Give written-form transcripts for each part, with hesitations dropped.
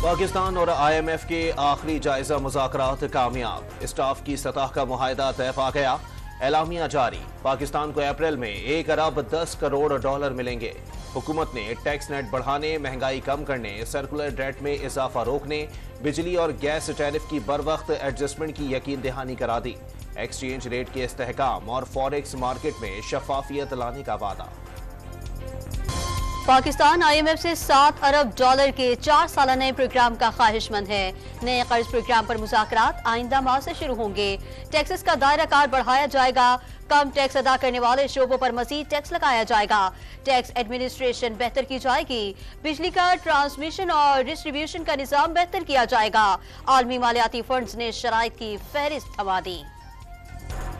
पाकिस्तान और IMF के आखिरी जायजा मुज़ाकरात कामयाब, स्टाफ की सतह का मुआहिदा तय पा गया। एलामिया जारी, पाकिस्तान को अप्रैल में 1 अरब 10 करोड़ डॉलर मिलेंगे। हुकूमत ने टैक्स नेट बढ़ाने, महंगाई कम करने, सर्कुलर डेट में इजाफा रोकने, बिजली और गैस टैरिफ की बरवक्त एडजस्टमेंट की यकीन दहानी करा दी। एक्सचेंज रेट के इस्तेहकाम और फॉरेक्स मार्केट में शफाफियत लाने का वादा। पाकिस्तान IMF से 7 अरब डॉलर के 4 साला नए प्रोग्राम का ख्वाहिशमंद है। नए कर्ज प्रोग्राम पर मुज़ाकरात आइंदा माह से शुरू होंगे। टैक्सेस का दायरा कार बढ़ाया जाएगा। कम टैक्स अदा करने वाले शोबों पर मजीद टैक्स लगाया जाएगा। टैक्स एडमिनिस्ट्रेशन बेहतर की जाएगी। बिजली का ट्रांसमिशन और डिस्ट्रीब्यूशन का निज़ाम बेहतर किया जाएगा। आलमी मालियाती फंड्स ने शराइत की फहरिस्त थमा दी।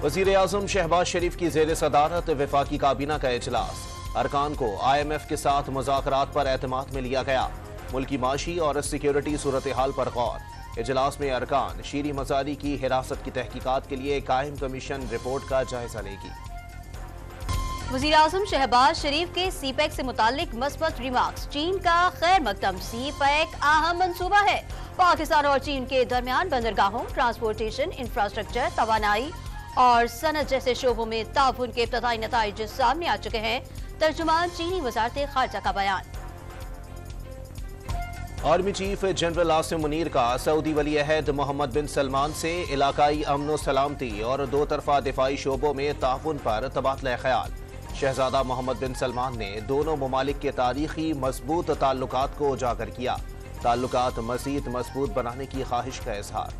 वज़ीर आज़म शहबाज शरीफ की ज़ेर सदारत वफाकी काबीना का इजलास। अरकान को IMF के साथ मुज़ाकरात पर एतमाद में लिया गया। मुल्की माशी और सिक्योरिटी सूरत हाल पर गौर। इजलास में अरकान शीरी मजारी की हिरासत की तहकीकात के लिए कायम कमीशन रिपोर्ट का जायजा लेगी। वज़ीर आज़म शहबाज शरीफ के CPEC से मुतालिक मस्बत रिमार्क्स। चीन का खैर मकदम, CPEC अहम मंसूबा है। पाकिस्तान और चीन के दरमियान बंदरगाहों, ट्रांसपोर्टेशन, इंफ्रास्ट्रक्चर, तवानाई और सनत जैसे शोबों में ताउन के इब्तदाई नताइज सामने आ चुके हैं। तर्जुमान चीनी वज़ारत खारजा का बयान। Army chief general Asim Munir का सऊदी वली अहद मोहम्मद बिन सलमान से इलाकाई अमन सलामती और दो तरफा दिफाई शोबों में ताउन पर तबादला ख्याल। शहजादा मोहम्मद बिन सलमान ने दोनों ममालिक के तारीखी मजबूत ताल्लुकात को उजागर किया। ताल्लुकात मज़ीद मजबूत बनाने की ख्वाहिश का इजहार।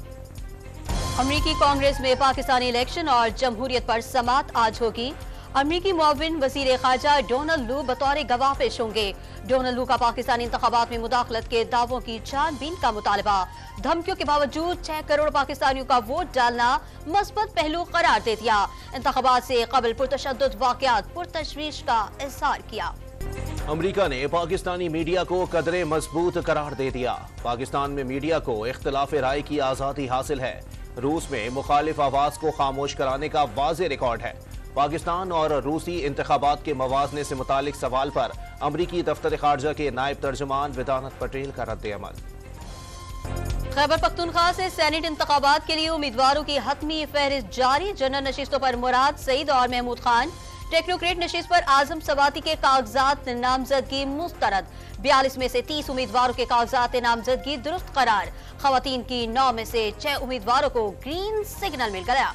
अमरीकी कांग्रेस में पाकिस्तानी इलेक्शन और जमहूरियत पर समात आज होगी। अमरीकी मुआविन वज़ीर ख़ारजा डोनाल्ड लू बतौर गवाह पेश होंगे। डोनाल्ड लू का पाकिस्तानी इंतखाबात में मुदाखलत के दावों की छानबीन का मुतालबा। धमकियों के बावजूद 6 करोड़ पाकिस्तानियों का वोट डालना मस्बत पहलू करार दे दिया। इंतखाबात से कबल पुरतशद्दुद वाक़यात पुरतशवीश का इज़हार किया। अमरीका ने पाकिस्तानी मीडिया को कदरे मजबूत करार दे दिया। पाकिस्तान में मीडिया को इख्तिलाफ राय की आज़ादी हासिल है। रूस में मुखालिफ आवाज को खामोश कराने का वाज़ेह रिकॉर्ड है। पाकिस्तान और रूसी इंतखाबात के मवाज़ने से मुतालिक सवाल पर अमरीकी दफ्तर खारजा के नायब तर्जुमान विदानत पटेल का रद्द-ए-अमल। खैबर पख्तूनख्वा से सेनेट इंतखाबात के लिए उम्मीदवारों की हतमी फहरिस्त जारी। जनरल नशिस्तों पर मुराद सईद और महमूद खान। टेक्नोक्रेट नशिस्त पर आजम सवाती के कागजात नामजदगी मुस्तरद। 42 में से 30 उम्मीदवारों के कागजात नामजदगी दुरुस्त करार। खवातीन की 9 में से 6 उम्मीदवारों को ग्रीन सिग्नल मिल गया।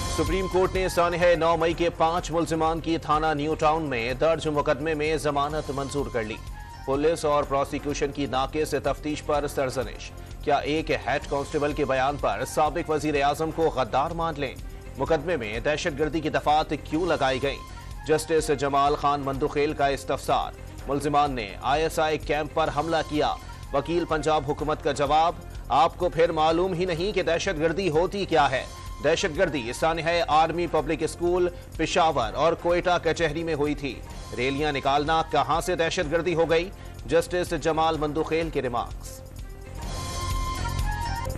सुप्रीम कोर्ट ने सानह 9 मई के 5 मुल्जिमान की थाना न्यू टाउन में दर्ज मुकदमे में जमानत मंजूर कर ली। पुलिस और प्रोसिक्यूशन की नाक़िस तफ्तीश पर सरजनिश। क्या एक हेड कांस्टेबल के बयान पर साबिक वजीर आजम को गद्दार मान लें? मुकदमे में दहशतगर्दी की दफात क्यों लगाई गई? जस्टिस जमाल खान मंदुखेल का इस्तफसार। मुल्जिमान ने ISI कैंप पर हमला किया। वकील पंजाब हुकूमत का जवाब, आपको फिर मालूम ही नहीं कि दहशतगर्दी होती क्या है। दहशतगर्दी सानह आर्मी पब्लिक स्कूल पेशावर और कोयटा कचहरी में हुई थी। रैलियां निकालना कहां से दहशतगर्दी हो गई? जस्टिस जमाल मंदुखेल के रिमार्क्स।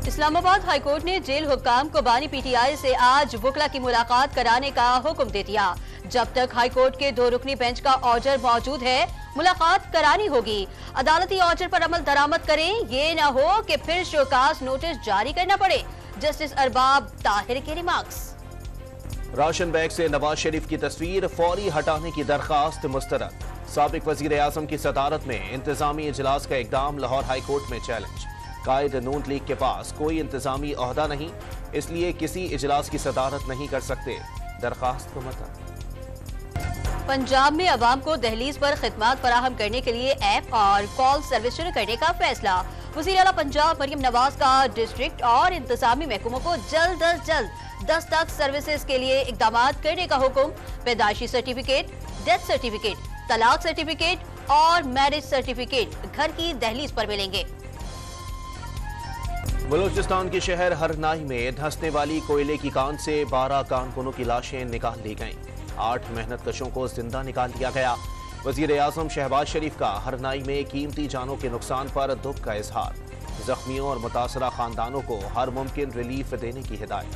इस्लामाबाद हाईकोर्ट ने जेल हुक्काम को बानी PTI से आज वकला की मुलाकात कराने का हुक्म दे दिया। जब तक हाईकोर्ट के 2 रुकनी बेंच का ऑर्डर मौजूद है, मुलाकात करानी होगी। अदालती ऑर्डर पर अमल दरामद करें, ये न हो कि फिर शोकास नोटिस जारी करना पड़े। जस्टिस अरबाब ताहिर के रिमार्क्स। राशन बैग से नवाज शरीफ की तस्वीर फौरी हटाने की दरखास्त मुस्तरद। साबिक वजीर आजम की सदारत में इंतजामी इजलास का इकदाम लाहौर हाई कोर्ट में चैलेंज। कायद नून लीग के पास कोई इंतजामी ओहदा नहीं, इसलिए किसी इजलास की सदारत नहीं कर सकते। दरखास्त को मतलब पंजाब में अवाम को दहलीज पर खिदमात फराहम करने के लिए ऐप और कॉल सर्विस शुरू करने का फैसला। वज़ीर आला पंजाब मरियम नवाज का डिस्ट्रिक्ट और इंतजामी महकमों को जल्द अज जल्द दस्तक सर्विसेज के लिए इकदाम करने का हुक्म। पैदाइशी सर्टिफिकेट, डेथ सर्टिफिकेट, तलाक सर्टिफिकेट और मैरिज सर्टिफिकेट घर की दहलीज पर मिलेंगे। बलूचिस्तान के शहर हरनाई में धंसने वाली कोयले की कान से 12 कारकुनों की लाशें निकाल ली गईं। 8 मेहनत कशों को जिंदा निकाल लिया गया। वजीर आजम शहबाज शरीफ का हरनाई में कीमती जानों के नुकसान पर दुख का इजहार। जख्मियों और मुतासरा खानदानों को हर मुमकिन रिलीफ देने की हिदायत।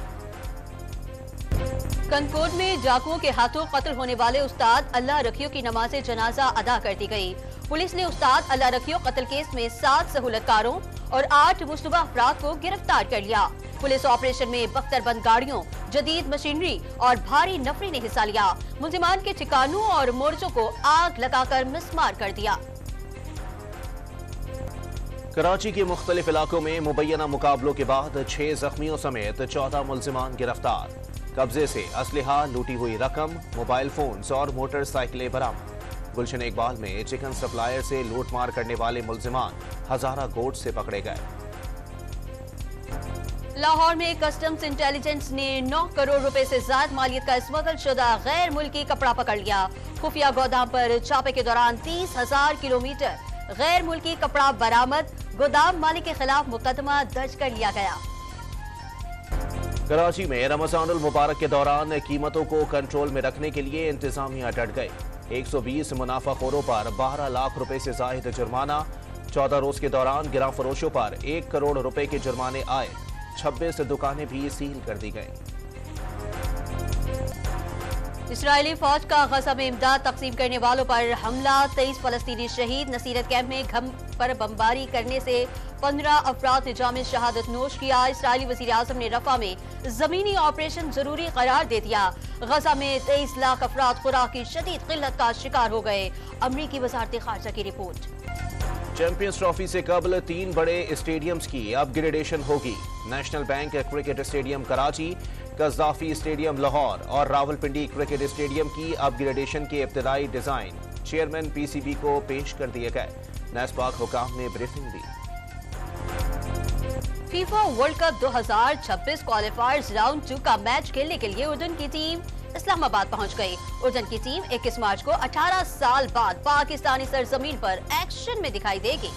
कनकोट में डाकुओं के हाथों कत्ल होने वाले उस्ताद अल्लाह रखियों की नमाज जनाजा अदा कर दी गई। पुलिस ने उस्ताद अल्लाह रखियो कत्ल केस में 7 सहूलतकारों और 8 मुश्तबा अफराद को गिरफ्तार कर लिया। पुलिस ऑपरेशन में बख्तरबंद गाड़ियों, जदीद मशीनरी और भारी नफरी ने हिस्सा लिया। मुल्जिमान के ठिकानों और मोर्चों को आग लगाकर मिसमार कर दिया। कराची के मुख्तलिफ इलाकों में मुबैना मुकाबलों के बाद 6 जख्मियों समेत 14 मुल्जिमान गिरफ्तार। कब्जे से असलहा, लूटी हुई रकम, मोबाइल फोन्स और मोटरसाइकिलें बरामद। गुलशन इकबाल में चिकन सप्लायर से लूटमार करने वाले मुल्जिमान हजारा गोट से पकड़े गए। लाहौर में कस्टम्स इंटेलिजेंस ने 9 करोड़ रुपए से ज्यादा मालियत का स्मगल शुदा गैर मुल्की कपड़ा पकड़ लिया। खुफिया गोदाम पर छापे के दौरान 30,000 किलोमीटर गैर मुल्की कपड़ा बरामद। गोदाम मालिक के खिलाफ मुकदमा दर्ज कर लिया गया। कराची में रमजानुल मुबारक के दौरान कीमतों को कंट्रोल में रखने के लिए इंतजामिया डट गई। 120 मुनाफाखोरों पर 12 लाख रुपए से जायद जुर्माना। 14 रोज के दौरान गिरां फरोशों पर 1 करोड़ रुपए के जुर्माने आए। 26 दुकानें भी सील कर दी गईं। इसराइली फौज का गजा में इमदाद तकसीम करने वालों पर हमला। 23 फलस्तीनी शहीद। नसीरत कैंप में घम पर बमबारी करने से 15 अफराद ने जाम शहादत नोश किया। इसराइली वज़ीर आज़म ने रफा में जमीनी ऑपरेशन जरूरी करार दे दिया। गजा में 23 लाख अफराद खुराक की शदीद किल्लत का शिकार हो गए। अमरीकी वज़ारत खारजा की रिपोर्ट। चैंपियंस ट्रॉफी से कबल 3 बड़े स्टेडियम्स की अपग्रेडेशन होगी। National Bank Cricket Stadium Karachi, Gaddafi Stadium Lahore और रावलपिंडी क्रिकेट स्टेडियम की अपग्रेडेशन के इब्तिदाई डिजाइन चेयरमैन पीसीबी को पेश कर दिए गए। नेस्पाक हुकाम ने ब्रीफिंग दी। FIFA World Cup 2026 qualifiers round 2 का मैच खेलने के लिए उर्दन की टीम इस्लामाबाद पहुंच गई। उर्दन की टीम 21 मार्च को 18 साल बाद पाकिस्तानी सरजमीन पर एक्शन में दिखाई देगी।